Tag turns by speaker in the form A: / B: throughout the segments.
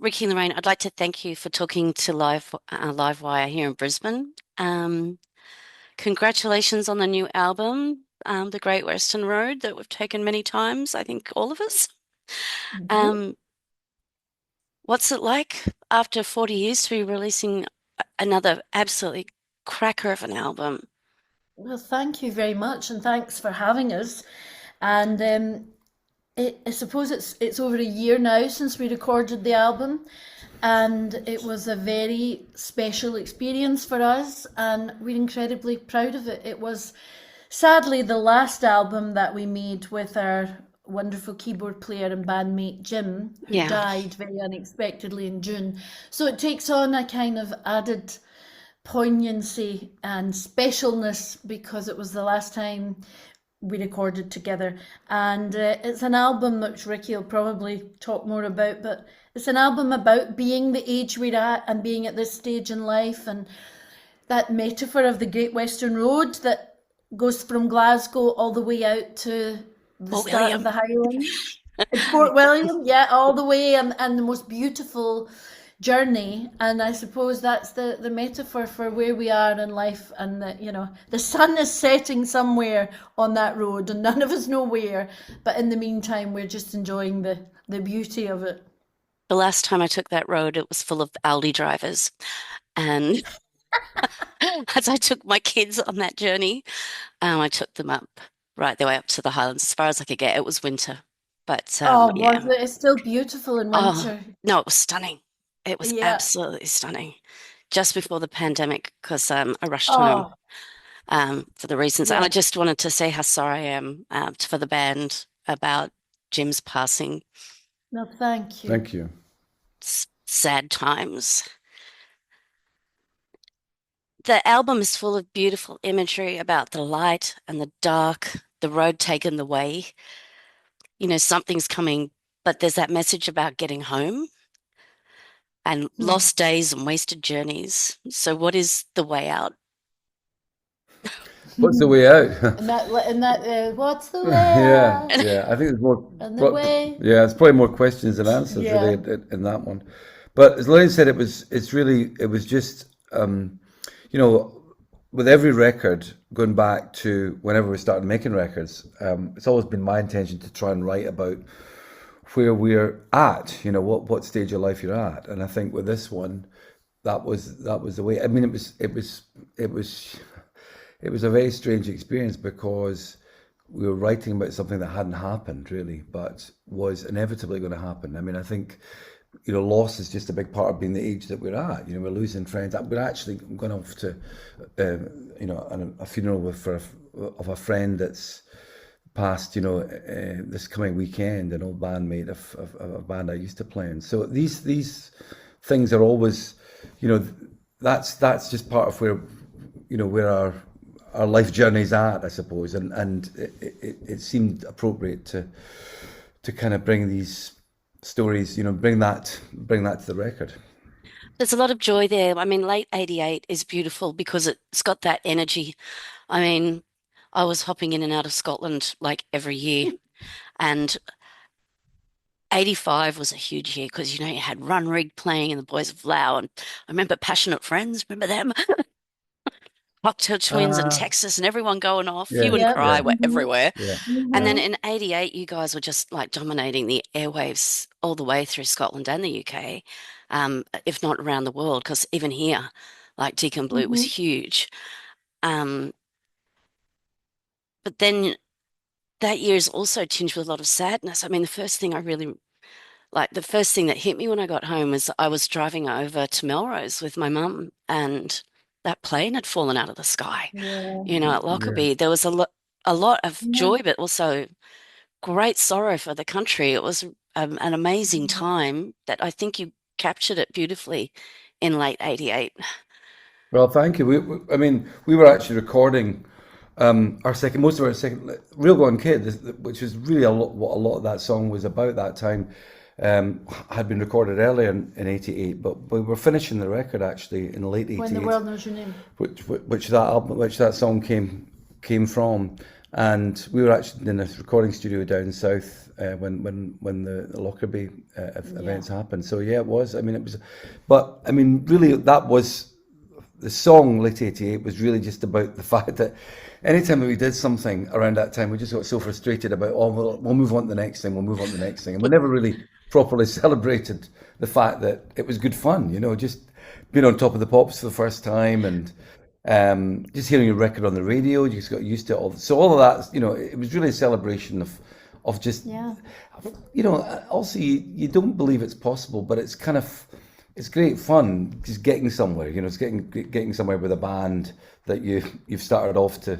A: Ricky and Lorraine, I'd like to thank you for talking to Livewire here in Brisbane. Congratulations on the new album, The Great Western Road, that we've taken many times, I think all of us.
B: Mhm.
A: Um, what's it like after 40 years to be releasing another absolutely cracker of an album?
B: Well, thank you very much, and thanks for having us. And I suppose it's over a year now since we recorded the album, and it was a very special experience for us, and we're incredibly proud of it. It was sadly the last album that we made with our wonderful keyboard player and bandmate Jim, who
A: Yeah.
B: died very unexpectedly in June. So it takes on a kind of added poignancy and specialness because it was the last time we recorded together. And it's an album which Ricky will probably talk more about, but it's an album about being the age we're at and being at this stage in life, and that metaphor of the Great Western Road that goes from Glasgow all the way out to the
A: Well,
B: start of
A: William.
B: the Highlands. In Fort William, yeah, all the way, and the most beautiful journey. And I suppose that's the metaphor for where we are in life, and that, the sun is setting somewhere on that road and none of us know where, but in the meantime we're just enjoying the beauty of it.
A: The last time I took that road, it was full of Aldi drivers. And as I took my kids on that journey, I took them up right the way up to the Highlands as far as I could get. It was winter, but
B: Oh, was
A: yeah.
B: it? It's still beautiful in
A: Oh,
B: winter.
A: no, it was stunning. It was
B: Yeah.
A: absolutely stunning. Just before the pandemic, because I rushed home
B: Oh,
A: for the reasons. And I
B: yeah.
A: just wanted to say how sorry I am for the band about Jim's passing.
B: No, thank you.
C: Thank you.
A: Sad times. The album is full of beautiful imagery about the light and the dark, the road taken the way. Something's coming, but there's that message about getting home and
B: Hmm.
A: lost days and wasted journeys. So, what is the way out?
C: What's the way out?
B: What's the way
C: Yeah,
B: out?
C: yeah. I think there's more.
B: And the way.
C: Yeah, it's probably more questions than answers really
B: Yeah.
C: in that one. But as Lorraine said, it was just you know, with every record going back to whenever we started making records, it's always been my intention to try and write about where we're at. You know, what stage of life you're at, and I think with this one, that was the way. I mean, it was a very strange experience because we were writing about something that hadn't happened really, but was inevitably going to happen. I mean, I think loss is just a big part of being the age that we're at. We're losing friends. We're actually going off to, a funeral of a friend that's passed. This coming weekend, an old bandmate of a band I used to play in. So these things are always, you know, that's just part of where our life journey's at, I suppose, and it seemed appropriate to kind of bring these stories, bring that to the record.
A: There's a lot of joy there. I mean, late 88 is beautiful because it's got that energy. I mean, I was hopping in and out of Scotland like every year, and 85 was a huge year because, you had Run Rig playing and the Boys of Flower. And I remember Passionate Friends, remember them? Cocktail Twins and
C: Ah,
A: Texas and everyone going off. Hue
C: yeah,
A: and
B: Yeah.
A: Cry
C: yeah,
A: were
B: Hmm.
A: everywhere.
C: yeah,
A: And then
C: yeah.
B: Hmm.
A: in 88, you guys were just like dominating the airwaves all the way through Scotland and the UK, if not around the world, because even here, like Deacon Blue was
B: Hmm.
A: huge. Um, but then that year is also tinged with a lot of sadness. I mean, the first thing that hit me when I got home was I was driving over to Melrose with my mum, and that plane had fallen out of the sky.
B: Yeah.
A: At
C: Yeah.
A: Lockerbie, there was a lot of
B: Yeah.
A: joy, but also great sorrow for the country. It was an amazing time that I think you captured it beautifully in late 88.
C: Well, thank you. I mean, we were actually recording most of our second, Real Gone Kid, which is really a lot what a lot of that song was about that time. Had been recorded earlier in '88, but we were finishing the record actually in late
B: When the
C: '88,
B: world knows your name.
C: which that album, which that song came from, And we were actually in a recording studio down south when the Lockerbie
B: Yeah.
C: events happened. So yeah, it was. I mean, it was, but I mean, really, that was the song. Late '88 was really just about the fact that anytime that we did something around that time, we just got so frustrated about, oh, we'll move on to the next thing, we'll move on to the next thing, and we never really properly celebrated the fact that it was good fun. You know, just being on top of the pops for the first time and just hearing your record on the radio, you just got used to it all. So all of that, you know, it was really a celebration of just,
B: Yeah.
C: you know, also you don't believe it's possible, but it's kind of, it's great fun just getting somewhere. You know, it's getting somewhere with a band that you've started off to.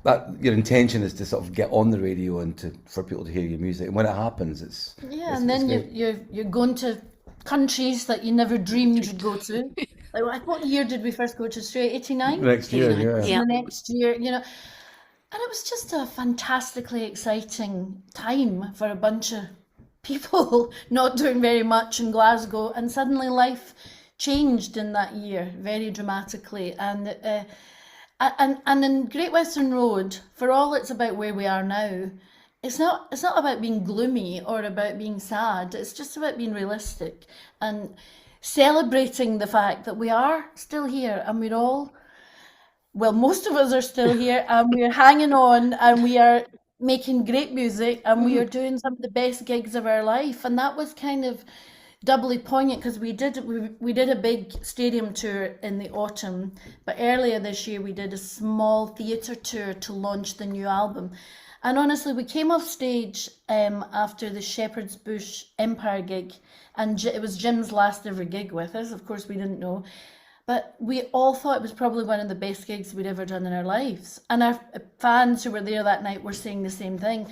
C: That your intention is to sort of get on the radio and to for people to hear your music. And when it happens,
B: Yeah, and
C: it's
B: then
C: great.
B: you're going to countries that you never dreamed you'd go to. What year did we first go to Australia? 89?
C: Next year,
A: 89.
C: yeah.
B: And
A: Yeah.
B: the next year, and it was just a fantastically exciting time for a bunch of people not doing very much in Glasgow, and suddenly life changed in that year very dramatically. And in Great Western Road, for all it's about where we are now, it's not about being gloomy or about being sad. It's just about being realistic and celebrating the fact that we are still here, and we're all, well, most of us are still here, and we're hanging on, and we are making great music, and we are doing some of the best gigs of our life. And that was kind of doubly poignant because we did a big stadium tour in the autumn, but earlier this year we did a small theatre tour to launch the new album. And honestly, we came off stage after the Shepherd's Bush Empire gig, and it was Jim's last ever gig with us. Of course, we didn't know, but we all thought it was probably one of the best gigs we'd ever done in our lives. And our fans who were there that night were saying the same thing.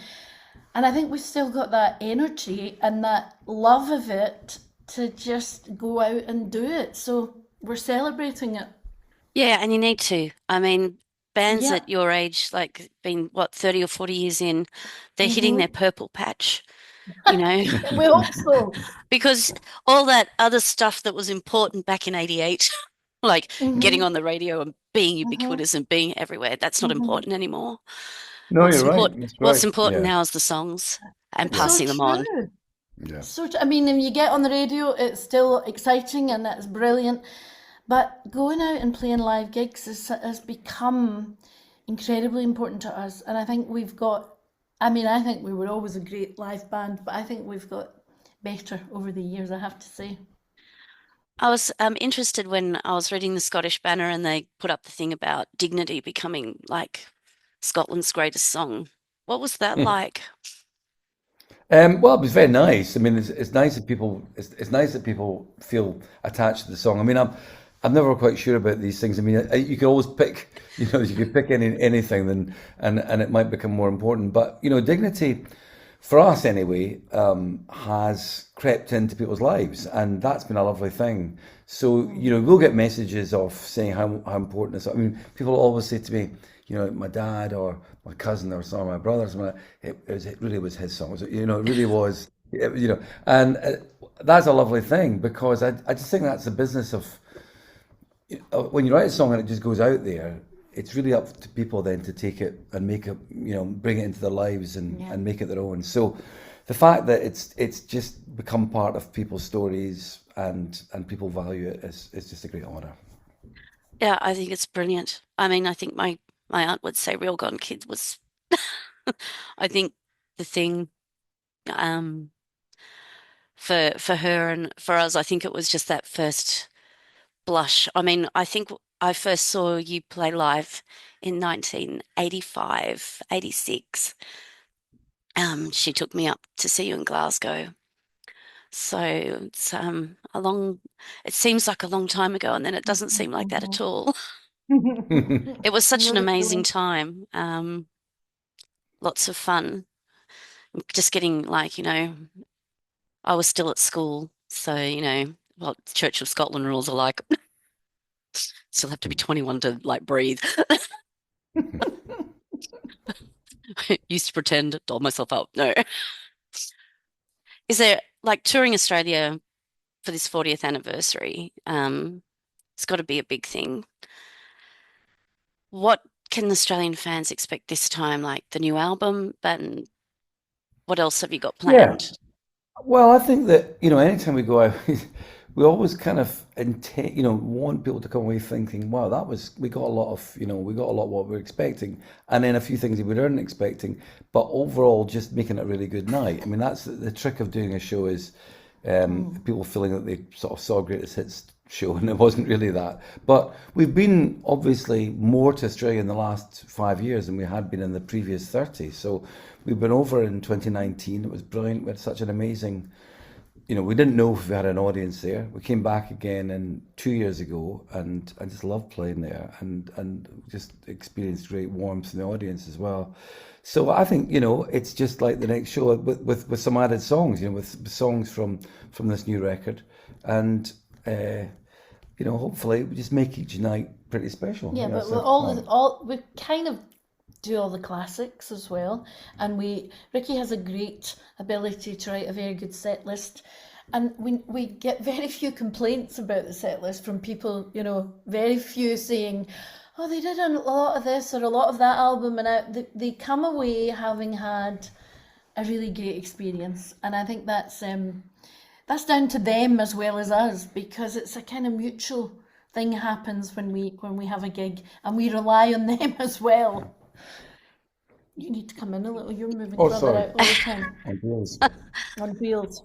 B: And I think we've still got that energy and that love of it to just go out and do it. So we're celebrating it.
A: Yeah, and you need to. I mean, bands
B: Yeah.
A: at your age, like been what, 30 or 40 years in, they're hitting their
B: Mm-hmm.
A: purple patch, you know,
B: We hope so.
A: because all that other stuff that was important back in 88, like getting
B: Mm-hmm.
A: on the radio and being
B: Mm-hmm.
A: ubiquitous and being everywhere, that's not
B: Mm-hmm.
A: important anymore.
C: No, you're right. That's
A: What's
C: right.
A: important
C: Yeah,
A: now is the songs and
C: yeah,
B: So
A: passing them on.
B: true.
C: yeah.
B: I mean, when you get on the radio, it's still exciting and it's brilliant. But going out and playing live gigs has become incredibly important to us. And I think we've got, I mean, I think we were always a great live band, but I think we've got better over the years, I have to say.
A: I was interested when I was reading the Scottish Banner and they put up the thing about Dignity becoming like Scotland's greatest song. What was that like?
C: Well, it was very nice. I mean, it's nice that people it's nice that people feel attached to the song. I mean, I'm never quite sure about these things. I mean, you could always pick, you know, you could pick anything, then and it might become more important. But you know, dignity for us anyway has crept into people's lives, and that's been a lovely thing. So you know, we'll get messages of saying how important it is. I mean, people always say to me, you know, my dad or my cousin or some of my brothers, it really was his song. You know, it really was, you know, and that's a lovely thing because I just think that's the business of when you write a song and it just goes out there. It's really up to people then to take it and make it, you know, bring it into their lives
B: Yeah.
C: and make it their own. So the fact that it's just become part of people's stories and people value it is just a great honour.
A: Yeah, I think it's brilliant. I mean, I think my aunt would say Real Gone Kids was I think the thing um for her and for us, I think it was just that first blush. I mean, I think I first saw you play live in 1985, 86. She took me up to see you in Glasgow. So it's it seems like a long time ago, and then it doesn't seem like that at all. It was such an
B: Not at
A: amazing
B: all.
A: time. Lots of fun. Just getting like, I was still at school, so well, Church of Scotland rules are like still have to be 21 to like breathe. Used to pretend, doll myself up. No. Is there like touring Australia for this 40th anniversary? It's got to be a big thing. What can Australian fans expect this time? Like the new album, but what else have you got
C: Yeah.
A: planned?
C: Well, I think that, anytime we go out, we always kind of intend, want people to come away thinking, wow, we got a lot of, we got a lot of what we are expecting, and then a few things that we weren't expecting, but overall, just making it a really good night. I mean, that's the trick of doing a show is people feeling that they sort of saw a greatest hits show, and it wasn't really that. But we've been obviously more to Australia in the last 5 years than we had been in the previous 30. So we've been over in 2019. It was brilliant. We had such an amazing, we didn't know if we had an audience there. We came back again 2 years ago, and I just loved playing there, and just experienced great warmth in the audience as well. So I think it's just like the next show with some added songs, with songs from this new record, and hopefully we just make each night pretty special.
B: Yeah, but
C: That's
B: we're
C: the plan.
B: we kind of do all the classics as well, and Ricky has a great ability to write a very good set list, and we get very few complaints about the set list from people. Very few saying, "Oh, they did a lot of this or a lot of that album," and they come away having had a really great experience, and I think that's down to them as well as us, because it's a kind of mutual thing happens when we have a gig, and we rely on them as well. You need to come in a little. You're moving
C: Oh,
B: further
C: sorry.
B: out all the time.
C: On wheels.
B: On wheels.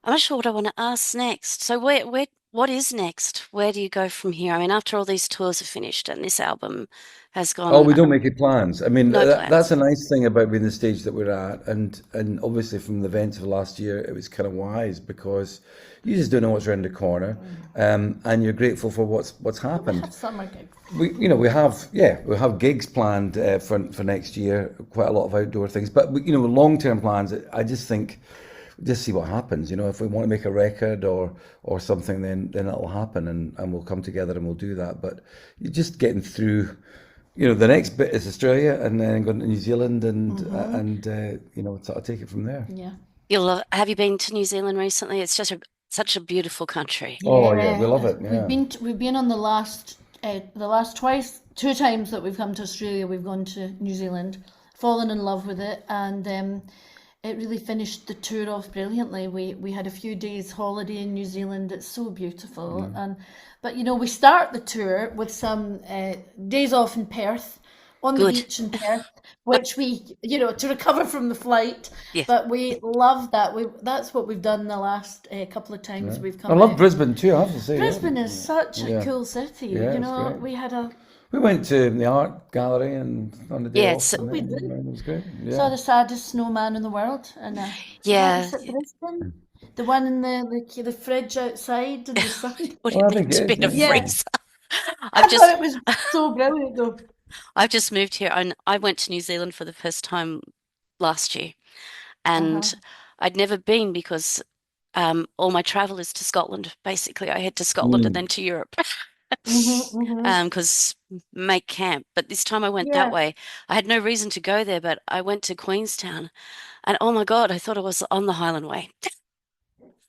A: I'm not sure what I want to ask next. So what is next? Where do you go from here? I mean, after all these tours are finished and this album has
C: Oh,
A: gone,
C: we don't make any plans. I mean,
A: no
C: that's
A: plans.
C: a nice thing about being the stage that we're at, and obviously from the events of last year, it was kind of wise because you just don't know what's around the corner, and you're grateful for what's
B: We
C: happened.
B: have summer gigs.
C: We have gigs planned for next year, quite a lot of outdoor things, but long term plans. I just think just see what happens. If we want to make a record or something, then it'll happen, and we'll come together and we'll do that. But you're just getting through. The next bit is Australia, and then going to New Zealand, and sort of take it from there.
B: Yeah.
A: Have you been to New Zealand recently? It's just such a beautiful country.
C: Oh yeah, we
B: Yeah,
C: love it.
B: we've
C: Yeah.
B: been on the last two times that we've come to Australia, we've gone to New Zealand, fallen in love with it, and it really finished the tour off brilliantly. We had a few days holiday in New Zealand. It's so beautiful, but we start the tour with some days off in Perth, on the
A: Good.
B: beach in Perth, which to recover from the flight.
A: Yeah.
B: But we love that. That's what we've done the last couple of times we've
C: I
B: come
C: love
B: out.
C: Brisbane too, I have to say.
B: Brisbane is such a
C: Yeah.
B: cool city.
C: Yeah, it's great.
B: We had
C: We went to the art gallery and on the day
A: Yeah,
C: off, and
B: we did.
C: it was great.
B: Saw
C: Yeah.
B: the saddest snowman in the world, and
A: yeah.
B: is it Brisbane? The one in the fridge outside in the sun.
A: What
C: Well, I think
A: it's
C: it is.
A: been a
C: Yeah.
B: Yeah,
A: freeze.
B: I thought it was so brilliant though.
A: I've just moved here and I went to New Zealand for the first time last year.
B: Uh-huh.
A: And I'd never been because all my travel is to Scotland. Basically, I head to Scotland and then
C: Mm.
A: to Europe
B: Mm-hmm.
A: because make camp. But this time I went that
B: Yeah,
A: way. I had no reason to go there, but I went to Queenstown, and oh my God, I thought I was on the Highland Way.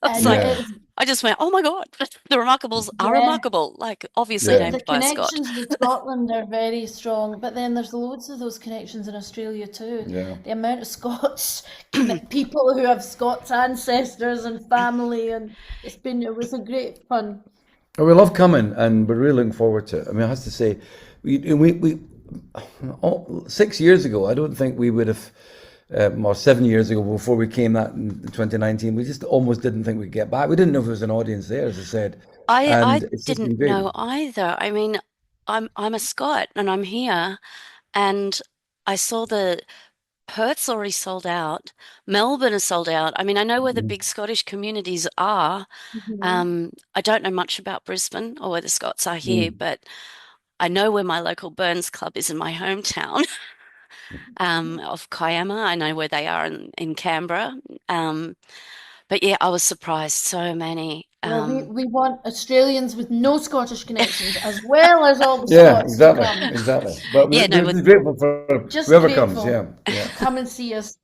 A: I was
B: and
A: like,
C: Yeah.
B: it's
A: I just went, oh my God, the Remarkables are
B: yeah.
A: remarkable. Like obviously
C: Yeah.
B: The
A: named by a Scot.
B: connections with Scotland are very strong, but then there's loads of those connections in Australia too.
C: Yeah.
B: The amount of Scots, people who have Scots ancestors and family, and it was a great fun.
C: Well, we love coming, and we're really looking forward to it. I mean, I have to say, we 6 years ago, I don't think we would have, or 7 years ago, before we came that in 2019, we just almost didn't think we'd get back. We didn't know if there was an audience there, as I said,
A: I
C: and it's just
A: didn't
C: been great.
A: know either. I mean, I'm a Scot and I'm here, and I saw the Perth's already sold out. Melbourne is sold out. I mean, I know where the big Scottish communities are.
B: Mhm.
A: I don't know much about Brisbane or where the Scots are here,
C: Mm.
A: but I know where my local Burns Club is in my hometown of Kiama. I know where they are in Canberra. Um, but yeah, I was surprised. So many.
B: Well, we want Australians with no Scottish connections, as well as all the
C: Yeah,
B: Scots to
C: exactly,
B: come.
C: exactly. But
A: Yeah, no,
C: we're grateful for
B: Just
C: whoever comes.
B: grateful.
C: Yeah, yeah.
B: Come and see us.